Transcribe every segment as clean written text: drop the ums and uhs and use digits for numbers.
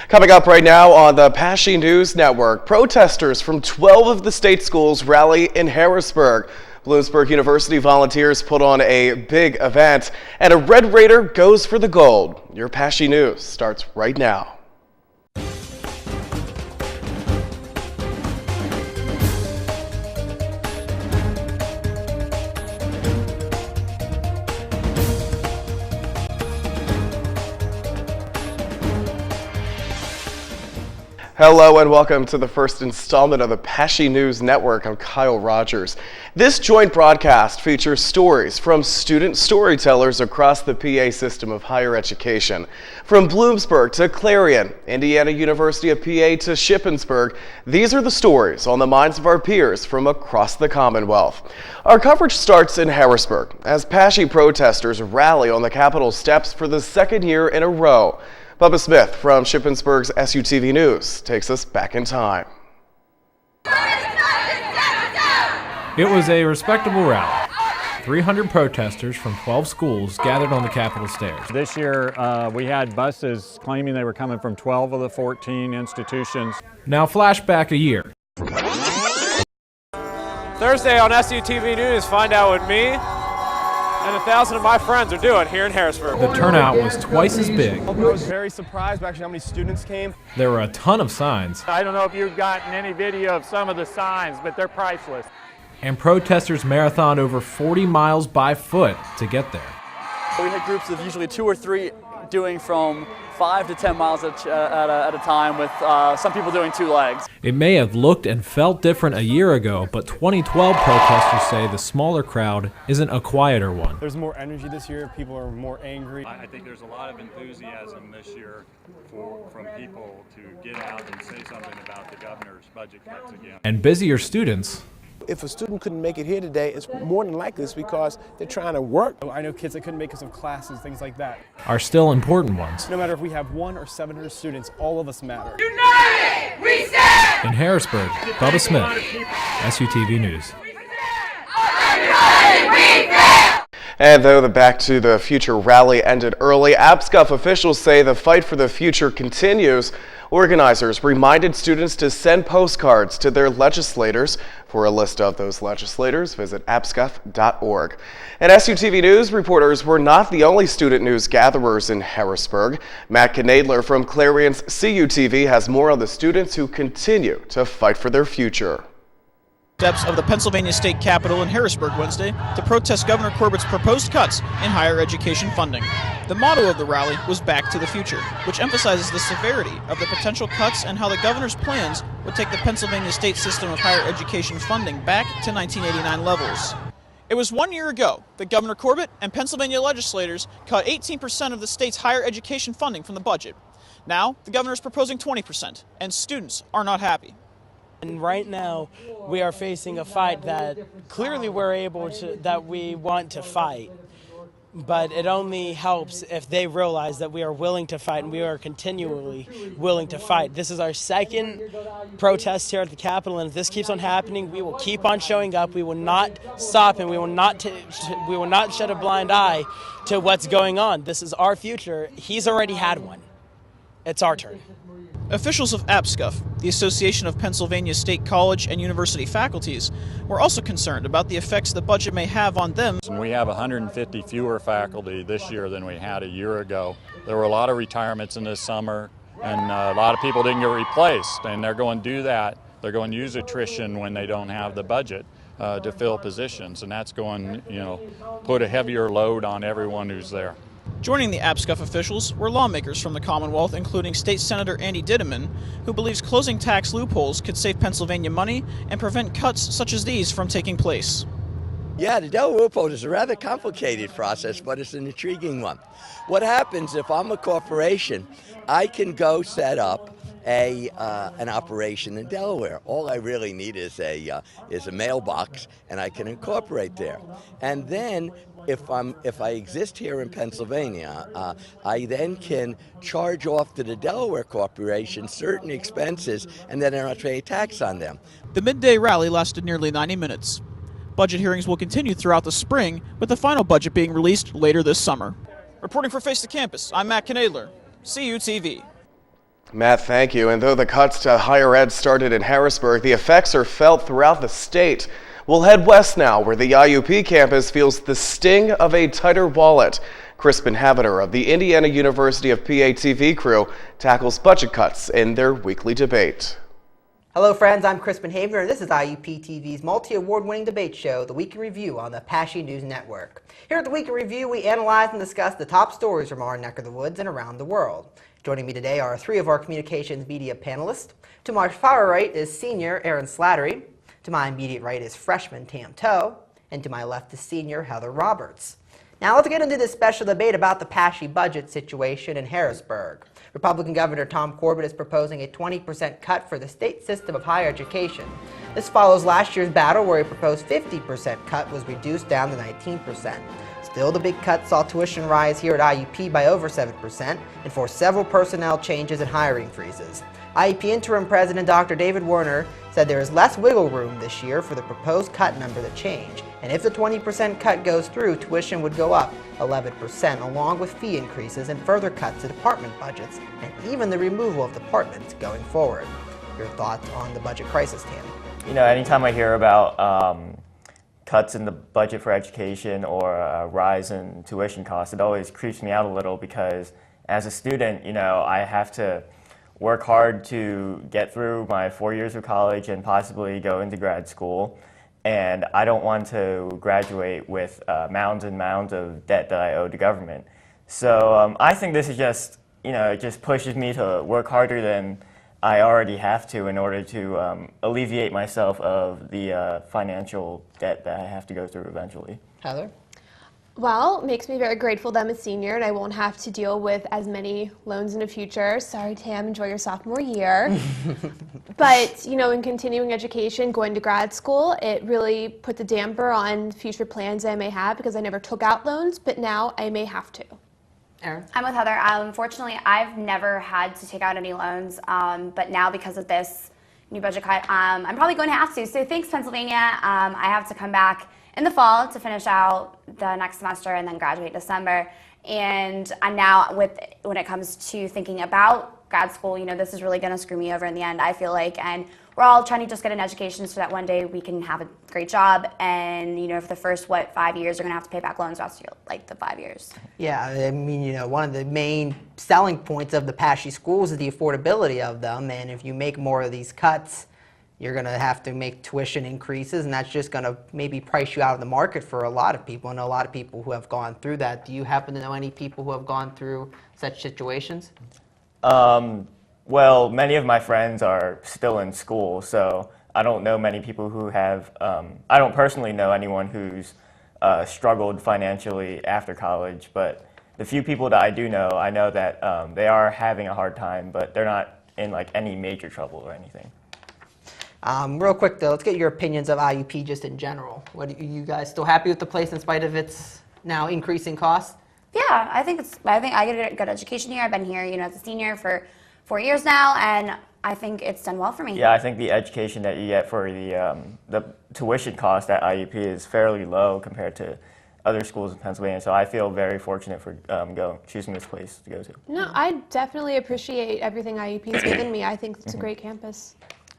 Coming up right now on the PASSHE News Network, protesters from 12 of the state schools rally in Harrisburg. Bloomsburg University volunteers put on a big event, and a Red Raider goes for the gold. Your PASSHE News starts right now. Hello and welcome to the first installment of the PASSHE News Network. I'm Kyle Rogers. This joint broadcast features stories from student storytellers across the PA system of higher education. From Bloomsburg to Clarion, Indiana University of PA to Shippensburg, these are the stories on the minds of our peers from across the Commonwealth. Our coverage starts in Harrisburg as PASSHE protesters rally on the Capitol steps for the second year in a row. Bubba Smith from Shippensburg's SUTV News takes us back in time. It was a respectable rally. 300 protesters from 12 schools gathered on the Capitol stairs. This year we had buses claiming they were coming from 12 of the 14 institutions. Now flashback a year. Thursday on SUTV News, find out what me and 1,000 of my friends are doing here in Harrisburg. The turnout was twice as big. I was very surprised by actually how many students came. There were a ton of signs. I don't know if you've gotten any video of some of the signs, but they're priceless. And protesters marathoned over 40 miles by foot to get there. We had groups of usually 2 or 3 doing from 5 to 10 miles at a time, with some people doing 2 legs. It may have looked and felt different a year ago, but 2012 protesters say the smaller crowd isn't a quieter one. There's more energy this year. People are more angry. I think there's a lot of enthusiasm this year from people to get out and say something about the governor's budget cuts again. And busier students. If a student couldn't make it here today, it's more than likely it's because they're trying to work. I know kids that couldn't make it because of classes, things like that. Are still important ones. No matter if we have 1 or 700 students, all of us matter. United, we stand! In Harrisburg, Bubba Smith, SUTV News. And though the Back to the Future rally ended early, APSCUF officials say the fight for the future continues. Organizers reminded students to send postcards to their legislators. For a list of those legislators, visit apscuf.org. And SUTV News reporters were not the only student news gatherers in Harrisburg. Matt Knoedler from Clarion's CUTV has more on the students who continue to fight for their future. Steps of the Pennsylvania State Capitol in Harrisburg Wednesday to protest Governor Corbett's proposed cuts in higher education funding. The motto of the rally was Back to the Future, which emphasizes the severity of the potential cuts and how the governor's plans would take the Pennsylvania state system of higher education funding back to 1989 levels. It was 1 year ago that Governor Corbett and Pennsylvania legislators cut 18% of the state's higher education funding from the budget. Now, the governor is proposing 20%, and students are not happy. And right now, we are facing a fight that clearly we want to fight. But it only helps if they realize that we are willing to fight, and we are continually willing to fight. This is our second protest here at the Capitol, and if this keeps on happening, we will keep on showing up. We will not stop, and we will not shut a blind eye to what's going on. This is our future. He's already had one. It's our turn. Officials of APSCUF, the Association of Pennsylvania State College and University Faculties, were also concerned about the effects the budget may have on them. We have 150 fewer faculty this year than we had a year ago. There were a lot of retirements in this summer, and a lot of people didn't get replaced, and they're going to do that. They're going to use attrition when they don't have the budget to fill positions, and that's going to, put a heavier load on everyone who's there. Joining the APSCUF officials were lawmakers from the Commonwealth, including State Senator Andy Ditteman, who believes closing tax loopholes could save Pennsylvania money and prevent cuts such as these from taking place. Yeah, the Delaware loophole is a rather complicated process, but it's an intriguing one. What happens if I'm a corporation, I can go set up an operation in Delaware. All I really need is a mailbox, and I can incorporate there. And then if I exist here in Pennsylvania, I then can charge off to the Delaware corporation certain expenses, and then I don't pay tax on them. The midday rally lasted nearly 90 minutes. Budget hearings will continue throughout the spring, with the final budget being released later this summer. Reporting for Face the Campus, I'm Matt Knoedler, CUTV. Matt, thank you. And though the cuts to higher ed started in Harrisburg, the effects are felt throughout the state. We'll head west now, where the IUP campus feels the sting of a tighter wallet. Crispin of the Indiana University of PA-TV crew tackles budget cuts in their weekly debate. Hello friends, I'm Crispin and this is IUP-TV's multi-award-winning debate show, The Week in Review on the PASSHE News Network. Here at The Week in Review, we analyze and discuss the top stories from our neck of the woods and around the world. Joining me today are three of our communications media panelists. To my far right is senior Aaron Slattery, to my immediate right is freshman Tam Toe, and to my left is senior Heather Roberts. Now let's get into this special debate about the PASSHE budget situation in Harrisburg. Republican Governor Tom Corbett is proposing a 20% cut for the state system of higher education. This follows last year's battle where a proposed 50% cut was reduced down to 19%. Still, the big cut saw tuition rise here at IUP by over 7% and forced several personnel changes and hiring freezes. IUP interim president Dr. David Werner said there is less wiggle room this year for the proposed cut number to change. And if the 20% cut goes through, tuition would go up 11%, along with fee increases and further cuts to department budgets, and even the removal of departments going forward. Your thoughts on the budget crisis, Tam? You know, anytime I hear about cuts in the budget for education or a rise in tuition costs, it always creeps me out a little because as a student, you know, I have to work hard to get through my 4 years of college and possibly go into grad school. And I don't want to graduate with mounds and mounds of debt that I owe to government. So I think this is just, you know, it just pushes me to work harder than I already have to in order to alleviate myself of the financial debt that I have to go through eventually. Heather? Well, it makes me very grateful that I'm a senior and I won't have to deal with as many loans in the future. Sorry, Tam, enjoy your sophomore year. But, you know, in continuing education, going to grad school, it really puts a damper on future plans I may have because I never took out loans, but now I may have to. Aaron? I'm with Heather. Unfortunately, I've never had to take out any loans, but now because of this new budget cut, I'm probably going to have to. So thanks, Pennsylvania. I have to come back in the fall to finish out the next semester and then graduate December. And I'm now, when it comes to thinking about grad school, you know, this is really going to screw me over in the end, I feel like. And we're all trying to just get an education so that one day we can have a great job. And, you know, for the first, 5 years, you're going to have to pay back loans after, like, the 5 years. Yeah, I mean, you know, one of the main selling points of the PASSHE schools is the affordability of them. And if you make more of these cuts, you're going to have to make tuition increases, and that's just going to maybe price you out of the market for a lot of people. I know a lot of people who have gone through that. Do you happen to know any people who have gone through such situations? Well, many of my friends are still in school, so I don't know many people who have, I don't personally know anyone who's struggled financially after college, but the few people that I do know, I know that they are having a hard time, but they're not in like any major trouble or anything. Real quick though, let's get your opinions of IUP just in general. Are you guys still happy with the place in spite of its now increasing costs? Yeah, I think I get a good education here. I've been here, you know, as a senior for 4 years now, and I think it's done well for me. Yeah, I think the education that you get for the tuition cost at IUP is fairly low compared to other schools in Pennsylvania, so I feel very fortunate for choosing this place to go to. No, I definitely appreciate everything IUP's given me. I think it's a great campus.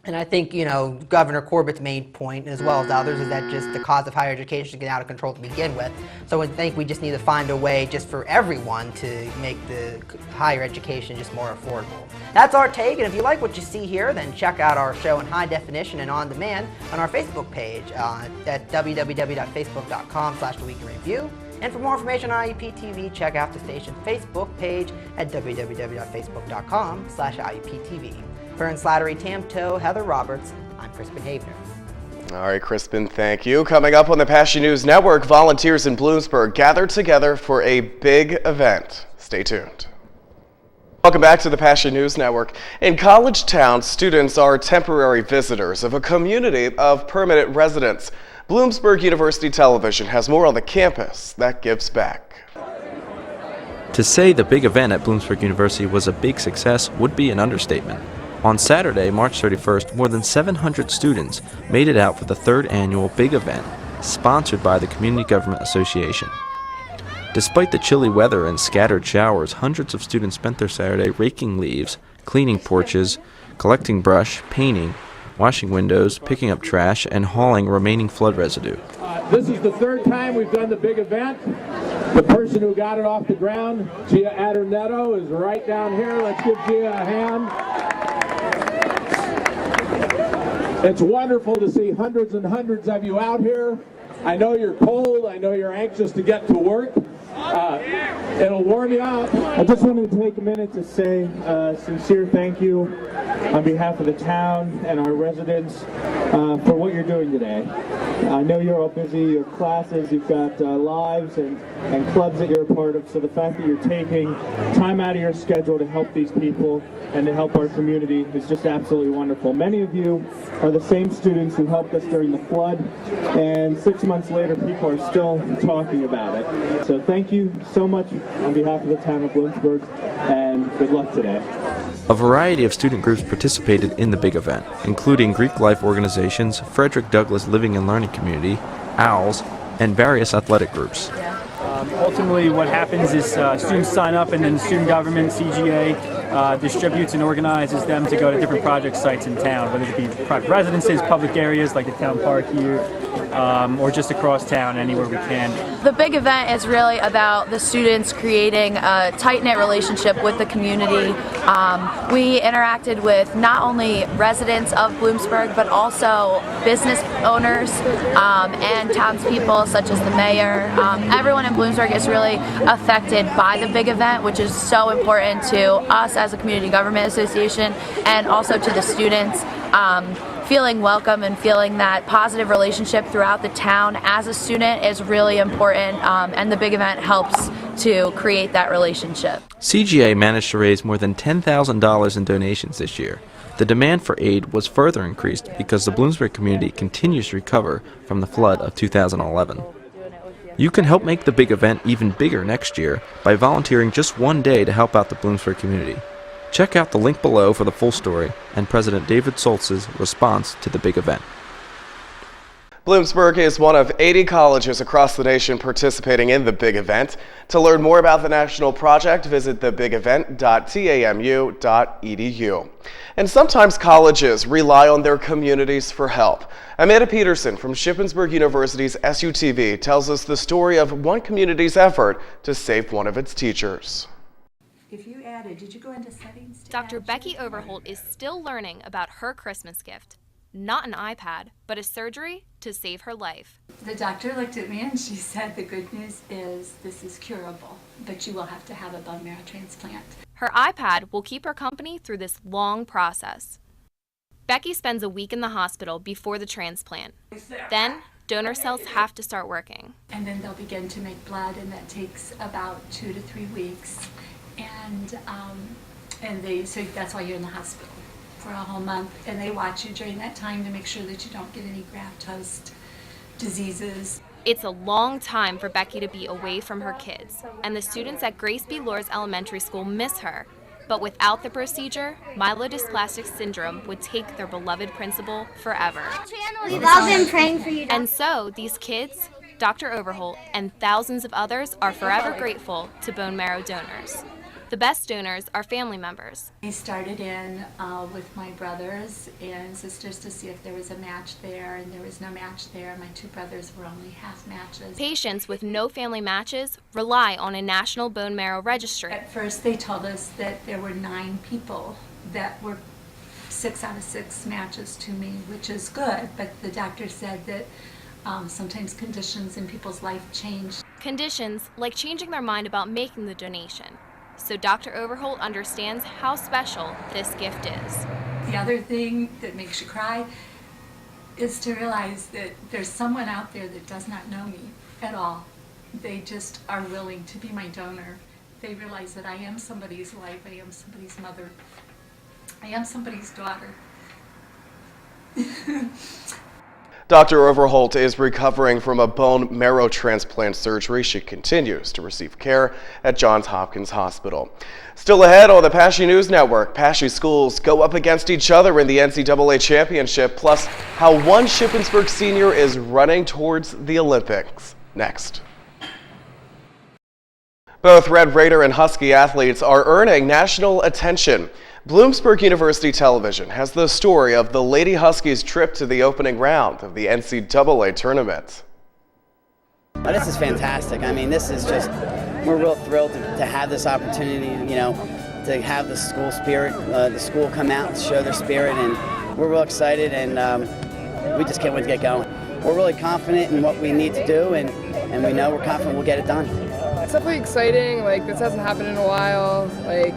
And I think, you know, Governor Corbett's main point, as well as others, is that just the cost of higher education is getting out of control to begin with. So I think we just need to find a way just for everyone to make the higher education just more affordable. That's our take, and if you like what you see here, then check out our show in high definition and on demand on our Facebook page at www.facebook.com/theweekinreview. And for more information on IUP-TV, check out the station's Facebook page at www.facebook.com/IUP-TV. Aaron Slattery, Tam Toe, Heather Roberts, I'm Crispin Havener. All right, Crispin, thank you. Coming up on the PASSHE News Network, volunteers in Bloomsburg gathered together for a big event. Stay tuned. Welcome back to the PASSHE News Network. In College Town, students are temporary visitors of a community of permanent residents. Bloomsburg University Television has more on the campus that gives back. To say the big event at Bloomsburg University was a big success would be an understatement. On Saturday, March 31st, more than 700 students made it out for the third annual big event, sponsored by the Community Government Association. Despite the chilly weather and scattered showers, hundreds of students spent their Saturday raking leaves, cleaning porches, collecting brush, painting, washing windows, picking up trash, and hauling remaining flood residue. This is the third time we've done the big event. The person who got it off the ground, Gia Adornetto, is right down here. Let's give Gia a hand. It's wonderful to see hundreds and hundreds of you out here. I know you're cold. I know you're anxious to get to work. It'll warm you up. I just wanted to take a minute to say a sincere thank you on behalf of the town and our residents for what you're doing today. I know you're all busy, your classes, you've got lives and clubs that you're a part of, so the fact that you're taking time out of your schedule to help these people and to help our community is just absolutely wonderful. Many of you are the same students who helped us during the flood, and 6 months later people are still talking about it. So thank you so much on behalf of the town of Bloomsburg, and good luck today. A variety of student groups participated in the big event, including Greek life organizations, Frederick Douglass Living and Learning Community, OWLS, and various athletic groups. Ultimately, what happens is students sign up, and then student government, CGA, distributes and organizes them to go to different project sites in town, whether it be private residences, public areas like the town park here, or just across town, anywhere we can. The big event is really about the students creating a tight-knit relationship with the community. We interacted with not only residents of Bloomsburg, but also business owners and townspeople such as the mayor. Everyone in Bloomsburg is really affected by the big event, which is so important to us as a community government association and also to the students. Feeling welcome and feeling that positive relationship throughout the town as a student is really important, and the big event helps to create that relationship. CGA managed to raise more than $10,000 in donations this year. The demand for aid was further increased because the Bloomsburg community continues to recover from the flood of 2011. You can help make the big event even bigger next year by volunteering just one day to help out the Bloomsburg community. Check out the link below for the full story and President David Soltz's response to the big event. Bloomsburg is one of 80 colleges across the nation participating in the big event. To learn more about the national project, visit thebigevent.tamu.edu. And sometimes colleges rely on their communities for help. Amanda Peterson from Shippensburg University's SUTV tells us the story of one community's effort to save one of its teachers. If you added, did you go into settings? Dr. Becky Overholt is still learning about her Christmas gift. Not an iPad, but a surgery to save her life. The doctor looked at me and she said, the good news is this is curable, but you will have to have a bone marrow transplant. Her iPad will keep her company through this long process. Becky spends a week in the hospital before the transplant. Then, donor cells have to start working. And then they'll begin to make blood, and that takes about 2 to 3 weeks. So that's why you're in the hospital for a whole month, and they watch you during that time to make sure that you don't get any graft host diseases. It's a long time for Becky to be away from her kids, and the students at Grace B. Lours Elementary School miss her. But without the procedure, myelodysplastic syndrome would take their beloved principal forever. We've all been praying for you. And so these kids, Dr. Overholt, and thousands of others are forever grateful to bone marrow donors. The best donors are family members. I started in with my brothers and sisters to see if there was a match there, and there was no match there. My 2 brothers were only half matches. Patients with no family matches rely on a national bone marrow registry. At first they told us that there were 9 people that were 6 out of 6 matches to me, which is good, but the doctor said that sometimes conditions in people's life change. Conditions like changing their mind about making the donation. So Dr. Overholt understands how special this gift is. The other thing that makes you cry is to realize that there's someone out there that does not know me at all. They just are willing to be my donor. They realize that I am somebody's wife, I am somebody's mother, I am somebody's daughter. Dr. Overholt is recovering from a bone marrow transplant surgery. She continues to receive care at Johns Hopkins Hospital. Still ahead on the PASSHE News Network, PASSHE schools go up against each other in the NCAA championship, plus how one Shippensburg senior is running towards the Olympics. Next. Both Red Raider and Husky athletes are earning national attention. Bloomsburg University Television has the story of the Lady Huskies' trip to the opening round of the NCAA tournament. Well, this is fantastic. I mean, this is just, we're real thrilled to have this opportunity, you know, to have the school spirit, the school come out and show their spirit, and we're real excited, and we just can't wait to get going. We're really confident in what we need to do, and we know we're confident we'll get it done. It's definitely exciting. Like, this hasn't happened in a while. Like,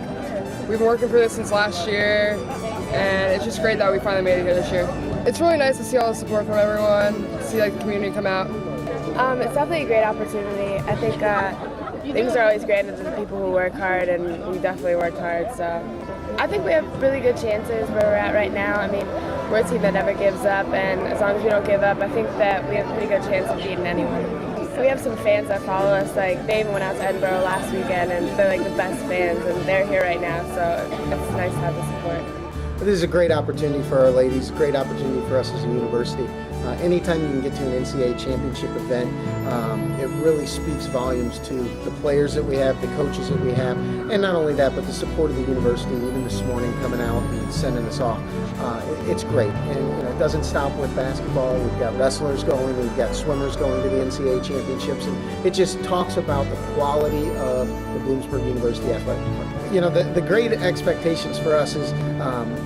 we've been working for this since last year, and it's just great that we finally made it here this year. It's really nice to see all the support from everyone, see like the community come out. It's definitely a great opportunity. I think things are always granted to the people who work hard, and we definitely worked hard. So I think we have really good chances where we're at right now. I mean, we're a team that never gives up, and as long as we don't give up, I think that we have a pretty good chance of beating anyone. We have some fans that follow us. Like, they even went out to Edinburgh last weekend, and they're like the best fans, and they're here right now. So it's nice to have the support. This is a great opportunity for our ladies, great opportunity for us as a university. Anytime you can get to an NCAA championship event, it really speaks volumes to the players that we have, the coaches that we have, and not only that, but the support of the university. Even this morning, coming out and sending us off, it's great. And you know, it doesn't stop with basketball. We've got wrestlers going, we've got swimmers going to the NCAA championships, and it just talks about the quality of the Bloomsburg University Athletic Department. You know, the great expectations for us is,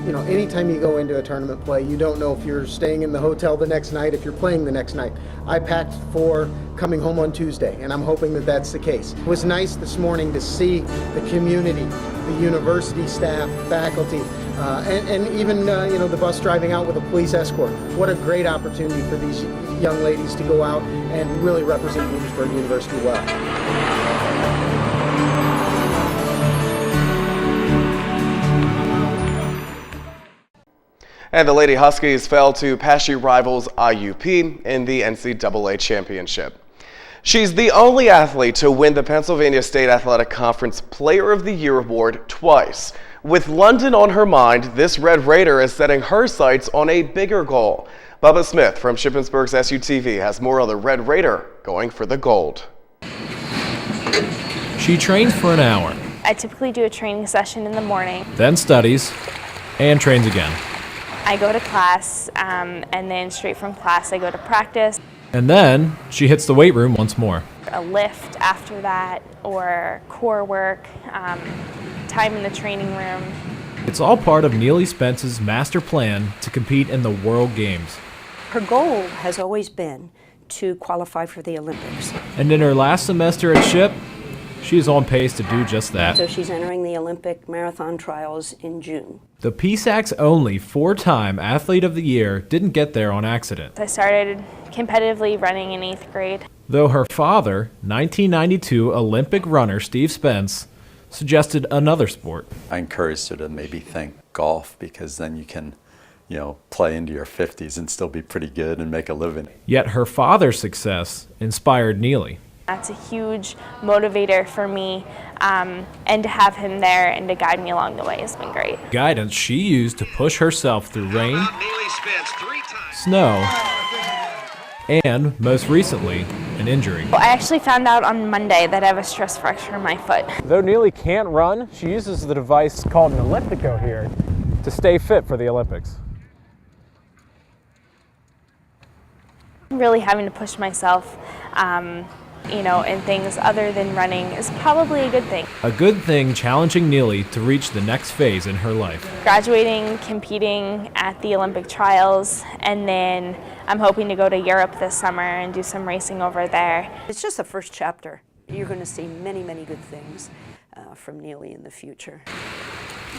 you know, anytime you go into a tournament play, you don't know if you're staying in the hotel the next night, if you're playing the next night. I packed for coming home on Tuesday, and I'm hoping that that's the case. It was nice this morning to see the community, the university staff, faculty, and even you know, the bus driving out with a police escort. What a great opportunity for these young ladies to go out and really represent Bloomsburg University well. And the Lady Huskies fell to PASSHE rivals IUP in the NCAA championship. She's the only athlete to win the Pennsylvania State Athletic Conference Player of the Year award twice. With London on her mind, this Red Raider is setting her sights on a bigger goal. Bubba Smith from Shippensburg's SUTV has more on the Red Raider going for the gold. She trains for an hour, I typically do a training session in the morning. then studies, and trains again. I go to class, and then straight from class I go to practice. And then she hits the weight room once more. A lift after that, or core work, time in the training room. It's all part of Neely Spence's master plan to compete in the World Games. Her goal has always been to qualify for the Olympics. And in her last semester at SHIP, she's on pace to do just that. So she's entering the Olympic marathon trials in June. The PSAC's only four-time Athlete of the Year didn't get there on accident. I started competitively running in 8th grade. Though her father, 1992 Olympic runner Steve Spence, suggested another sport. I encouraged her to maybe think golf, because then you can, you know, play into your 50s and still be pretty good and make a living. Yet her father's success inspired Neely. That's a huge motivator for me, and to have him there and to guide me along the way has been great. Guidance she used to push herself through rain, snow, and, most recently, an injury. Well, I actually found out on Monday that I have a stress fracture in my foot. Though Neely can't run, she uses the device called an elliptico here to stay fit for the Olympics. Really having to push myself, you know, in things other than running is probably a good thing. A good thing challenging Neely to reach the next phase in her life. Graduating, competing at the Olympic trials, and then I'm hoping to go to Europe this summer and do some racing over there. It's just the first chapter. You're going to see many, many good things from Neely in the future.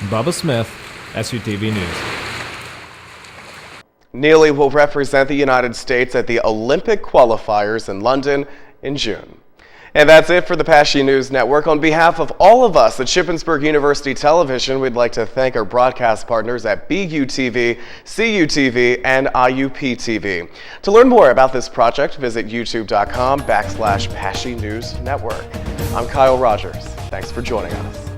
Bubba Smith, SUTV News. Neely will represent the United States at the Olympic qualifiers in London in June. And that's it for the PASSHE News Network. On behalf of all of us at Shippensburg University Television, we'd like to thank our broadcast partners at BUTV, SUTV, and IUP-TV. To learn more about this project, visit youtube.com/PASSHE News Network. I'm Kyle Rogers. Thanks for joining us.